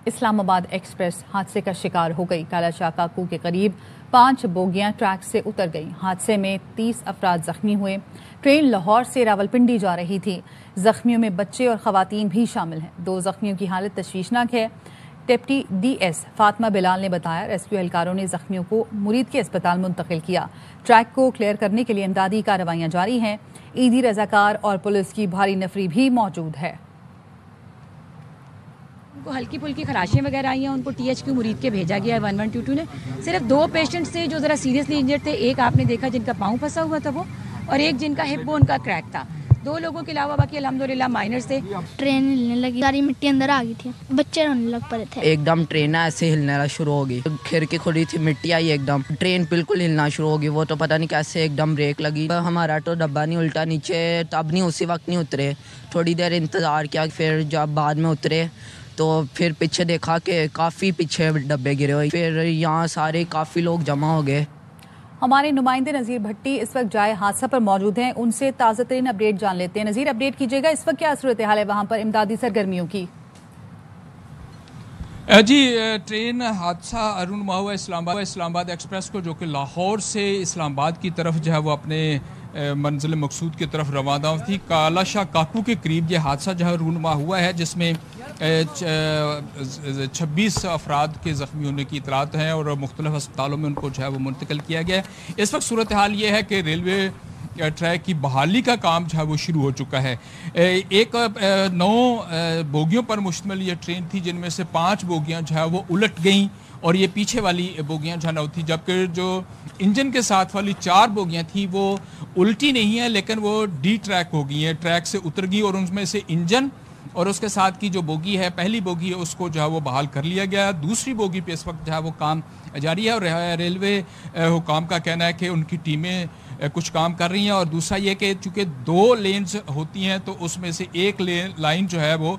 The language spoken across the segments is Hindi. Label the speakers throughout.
Speaker 1: इस्लामाबाद एक्सप्रेस हादसे का शिकार हो गई। कालाशाह काकू के करीब 5 बोगियां ट्रैक से उतर गईं। हादसे में 30 अफराद जख्मी हुए। ट्रेन लाहौर से रावलपिंडी जा रही थी। जख्मियों में बच्चे और खवातीन भी शामिल हैं। 2 जख्मियों की हालत तशवीशनाक है। डिप्टी डीएस फातिमा बिलाल ने बताया, रेस्क्यू एहलकारों ने जख्मियों को मुरीद के अस्पताल मुंतकिल किया। ट्रैक को क्लियर करने के लिए इमदादी कार्रवाइयां जारी हैं। ईदी रजाकार और पुलिस की भारी नफरी भी मौजूद है।
Speaker 2: उनको हल्की फुल्की खराशें वगैरह आई हैं, उनको THQ मुरीद के भेजा गया है 1122 ने। सिर्फ 2 पेशेंट्स थे जो ज़रा सीरियसली इंजर्ड थे। एक आपने देखा जिनका पाँव फंसा हुआ था वो, और एक जिनका हिप बोन का क्रैक था। 2 लोगों के अलावा बाकी अल्हम्दुलिल्लाह माइनर्स थे।
Speaker 3: ट्रेन हिलने लगी, सारी मिट्टी अंदर आ गई थी, बच्चे रोने लग पड़े थे।
Speaker 4: एकदम ट्रेन ऐसे हिलना शुरू हो गई, खिड़की खुली थी, मिट्टी आई, एकदम ट्रेन बिल्कुल हिलना शुरू हो गई। वो तो पता नहीं कैसे एकदम ब्रेक लगी। हमारा तो डब्बा नहीं उल्टा नीचे, तब नहीं उसी वक्त नहीं उतरे, थोड़ी देर इंतज़ार किया, फिर जब बाद में उतरे तो फिर पीछे देखा कि काफ़ी पीछे डब्बे गिरे हुए। फिर यहाँ सारे काफ़ी लोग जमा हो गए।
Speaker 1: हमारे नुमाइंदे नज़ीर भट्टी इस वक्त जाए हादसा पर मौजूद हैं, उनसे ताज़ा तरीन अपडेट जान लेते हैं। नज़ीर, अपडेट कीजिएगा, इस वक्त क्या सूरत हाल है वहाँ पर इमदादी सरगर्मियों की?
Speaker 5: जी, ट्रेन हादसा रूनुमा हुआ इस्लामाबाद एक्सप्रेस को, जो कि लाहौर से इस्लामाबाद की तरफ जो है वो अपने मंजिल मकसूद की तरफ रवाना थी। कालाशाह काकू के करीब ये हादसा जो है रूनुमा हुआ है, जिसमें 26 अफराद के ज़ख्मी होने की इतलात हैं और मुख्तलिफ अस्पतालों में उनको जो है वो मुंतकिल किया गया है। इस वक्त सूरत हाल ये है कि रेलवे ट्रैक की बहाली का काम जो है वो शुरू हो चुका है। 9 बोगियों पर मुश्तमिल ये ट्रेन थी, जिनमें से 5 बोगियाँ जो है वो उलट गईं और ये पीछे वाली बोगियाँ जो है ना थी, जबकि जो इंजन के साथ वाली 4 बोगियाँ थी वो उल्टी नहीं है, लेकिन वो डी ट्रैक हो गई हैं, ट्रैक से उतर गई। और उनमें से इंजन और उसके साथ की जो बोगी है, पहली बोगी है, उसको जो है वो बहाल कर लिया गया। दूसरी बोगी पे इस वक्त जो है वो काम जारी है और रेलवे हुकाम का कहना है कि उनकी टीमें कुछ काम कर रही हैं। और दूसरा ये कि चूँकि 2 लेन्स होती हैं तो उसमें से एक लाइन जो है वो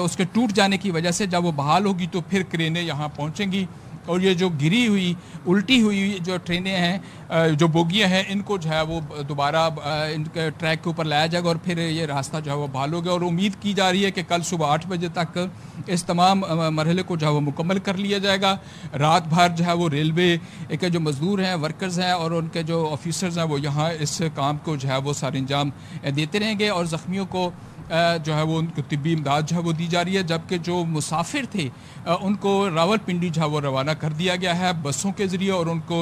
Speaker 5: उसके टूट जाने की वजह से जब वो बहाल होगी तो फिर क्रेनें यहाँ पहुँचेंगी और ये जो गिरी हुई उल्टी हुई जो ट्रेनें हैं, जो बोगियां हैं, इनको जो है वो दोबारा इनके ट्रैक के ऊपर लाया जाएगा और फिर ये रास्ता जो है वो बहाल होगा। और उम्मीद की जा रही है कि कल सुबह 8 बजे तक इस तमाम मरहले को जो है वो मुकम्मल कर लिया जाएगा। रात भर जो है वो रेलवे के जो मजदूर हैं, वर्कर्स हैं और उनके जो ऑफिसर्स हैं, वो यहाँ इस काम को जो है वो सारे अंजाम देते रहेंगे और ज़ख्मियों को जो है वो उनको तिब्बी इमदाद जो है वो दी जा रही है। जबकि जो मुसाफिर थे उनको रावलपिंडी जो है वो रवाना कर दिया गया है बसों के ज़रिए और उनको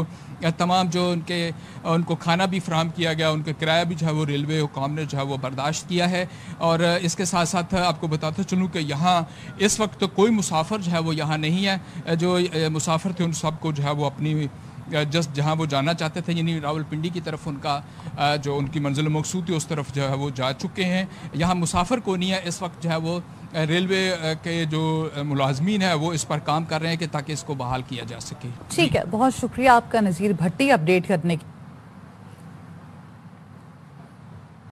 Speaker 5: तमाम जो उनको खाना भी फराहम किया गया, उनका किराया भी जो है वो रेलवे हुकाम ने जो है वो बर्दाश्त किया है। और इसके साथ साथ आपको बताता चलूँ कि यहाँ इस वक्त तो कोई मुसाफिर जो है वो यहाँ नहीं है। जो मुसाफिर थे उन सबको जो है वो अपनी जस्ट जहाँ वो जाना चाहते थे, यानी रावलपिंडी की तरफ उनका जो उनकी मंजिल मकसूद थी उस तरफ जो है वो जा चुके हैं। यहाँ मुसाफिर को नहीं है। इस वक्त जो है वो रेलवे के जो मुलाजमीन है वो इस पर काम कर रहे हैं कि ताकि इसको बहाल किया जा सके।
Speaker 1: ठीक है, बहुत शुक्रिया आपका नज़ीर भट्टी अपडेट करने की।